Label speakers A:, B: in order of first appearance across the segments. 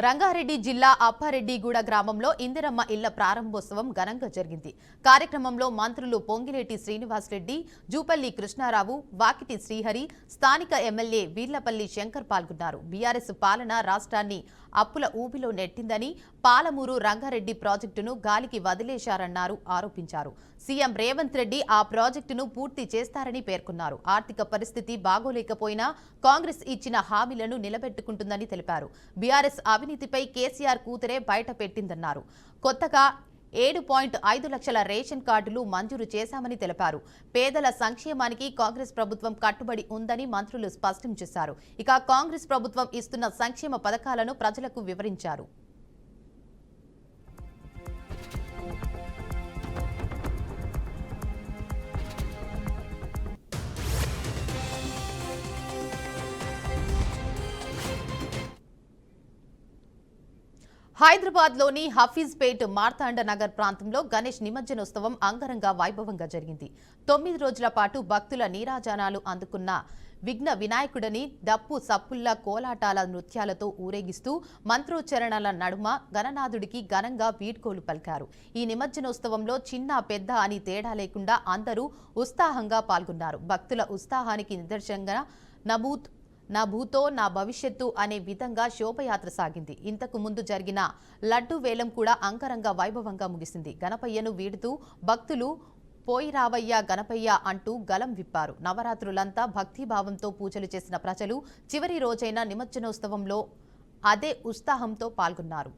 A: రంగారెడ్డి జిల్లా అప్పారెడ్డిగూడ గ్రామంలో ఇందిరమ్మ ఇళ్ల ప్రారంభోత్సవం ఘనంగా జరిగింది. కార్యక్రమంలో మంత్రులు పొంగిలేటి శ్రీనివాసరెడ్డి, జూపల్లి కృష్ణారావు, వాకిటి శ్రీహరి, స్థానిక ఎమ్మెల్యే వీర్లపల్లి శంకర్ పాల్గొన్నారు. బీఆర్ఎస్ పాలన రాష్ట్రాన్ని అప్పుల ఊబిలో నెట్టిందని, పాలమూరు రంగారెడ్డి ప్రాజెక్టును గాలికి వదిలేశారన్నారు ఆరోపించారు. సీఎం రేవంత్ రెడ్డి ఆ ప్రాజెక్టును పూర్తి చేస్తారని పేర్కొన్నారు. ఆర్థిక పరిస్థితి బాగోలేకపోయినా కాంగ్రెస్ ఇచ్చిన హామీలను నిలబెట్టుకుంటుందని తెలిపారు. బీఆర్ఎస్ అవినీతిపై కేసీఆర్ కూతురే బయట పెట్టిందన్నారు. కొత్తగా 7.5 లక్షల రేషన్ కార్డులు మంజూరు చేశామని తెలిపారు. పేదల సంక్షేమానికి కాంగ్రెస్ ప్రభుత్వం కట్టుబడి ఉందని మంత్రులు స్పష్టం చేశారు. ఇక కాంగ్రెస్ ప్రభుత్వం ఇస్తున్న సంక్షేమ పథకాలను ప్రజలకు వివరించారు. హైదరాబాద్లోని హఫీజ్పేట్ మార్తాండ నగర్ ప్రాంతంలో గణేష్ నిమజ్జనోత్సవం అంగరంగ వైభవంగా జరిగింది. 9 రోజుల పాటు భక్తుల నీరాజనాలు అందుకున్న విఘ్న వినాయకుడిని డప్పు సప్పుల్ల కోలాటాల నృత్యాలతో ఊరేగిస్తూ మంత్రోచ్చరణల నడుమ గణనాథుడికి ఘనంగా వీడ్కోలు పలికారు. ఈ నిమజ్జనోత్సవంలో చిన్న పెద్ద అని తేడా లేకుండా అందరూ ఉత్సాహంగా పాల్గొన్నారు. భక్తుల ఉత్సాహానికి నిదర్శనంగా నా భూతో నా భవిష్యత్తు అనే విధంగా శోభయాత్ర సాగింది. ఇంతకు ముందు జరిగిన లడ్డు వేలం కూడా అంగరంగ వైభవంగా ముగిసింది. గణపయ్యను వీడుతూ భక్తులు పోయి రావయ్య గణపయ్య అంటూ గలం విప్పారు. నవరాత్రులంతా భక్తిభావంతో పూజలు చేసిన ప్రజలు చివరి రోజైన నిమజ్జనోత్సవంలో అదే ఉత్సాహంతో పాల్గొన్నారు.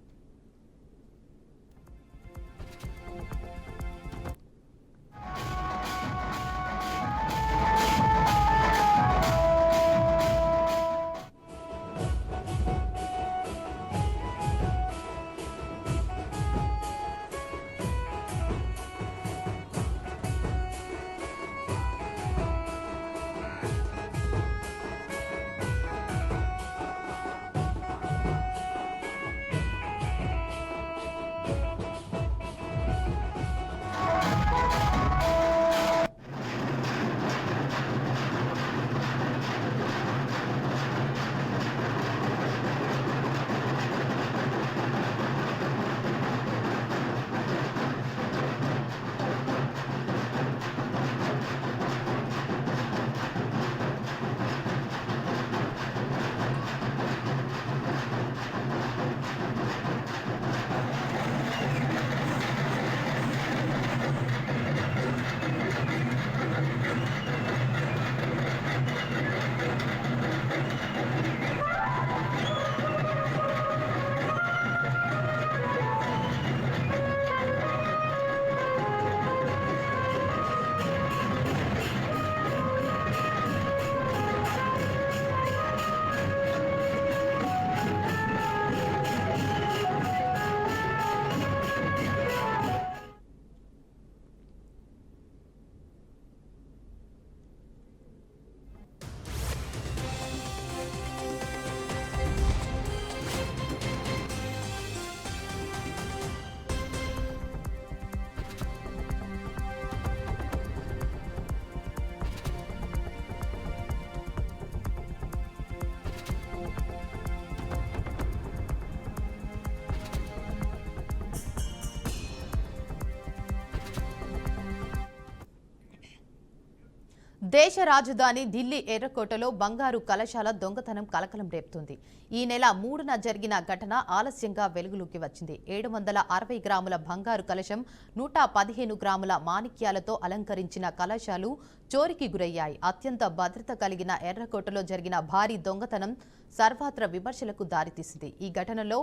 A: దేశ రాజధాని ఢిల్లీ ఎర్రకోటలో బంగారు కలశాల దొంగతనం కలకలం రేపుతుంది. ఈ నెల 3న జరిగిన ఘటన ఆలస్యంగా వెలుగులోకి వచ్చింది. 760 గ్రాముల బంగారు కలశం, 115 గ్రాముల మాణిక్యాలతో అలంకరించిన కలశాలు చోరీకి గురయ్యాయి. అత్యంత భద్రత కలిగిన ఎర్రకోటలో జరిగిన భారీ దొంగతనం సర్వత్రా విమర్శలకు దారితీసింది. ఈ ఘటనలో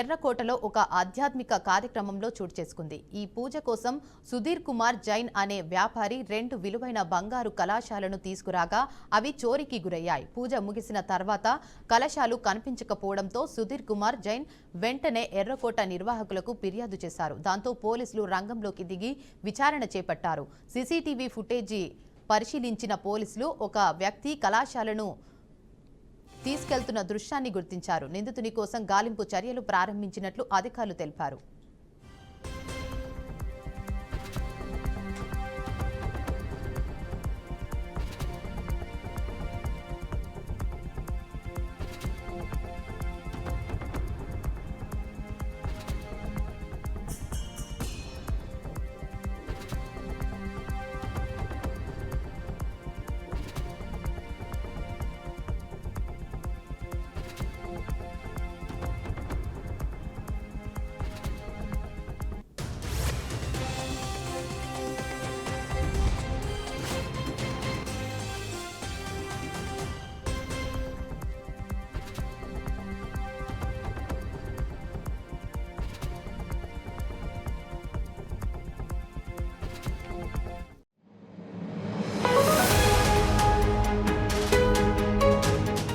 A: ఎర్రకోటలో ఒక ఆధ్యాత్మిక కార్యక్రమంలో చోటు చేసుకుంది. ఈ పూజ కోసం సుధీర్ కుమార్ జైన్ అనే వ్యాపారి 2 విలువైన బంగారు కలశాలను తీసుకురాగా అవి చోరీకి గురయ్యాయి. పూజ ముగిసిన తర్వాత కలశాలు కనిపించకపోవడంతో సుధీర్ కుమార్ జైన్ వెంటనే ఎర్రకోట నిర్వాహకులకు ఫిర్యాదు చేశారు. దాంతో పోలీసులు రంగంలోకి దిగి విచారణ చేపట్టారు. సీసీటీవీ ఫుటేజీ పరిశీలించిన పోలీసులు ఒక వ్యక్తి కలశాలను తీసుకెళ్తున్న దృశ్యాన్ని గుర్తించారు. నిందితుని కోసం గాలింపు చర్యలు ప్రారంభించినట్లు అధికారులు తెలిపారు.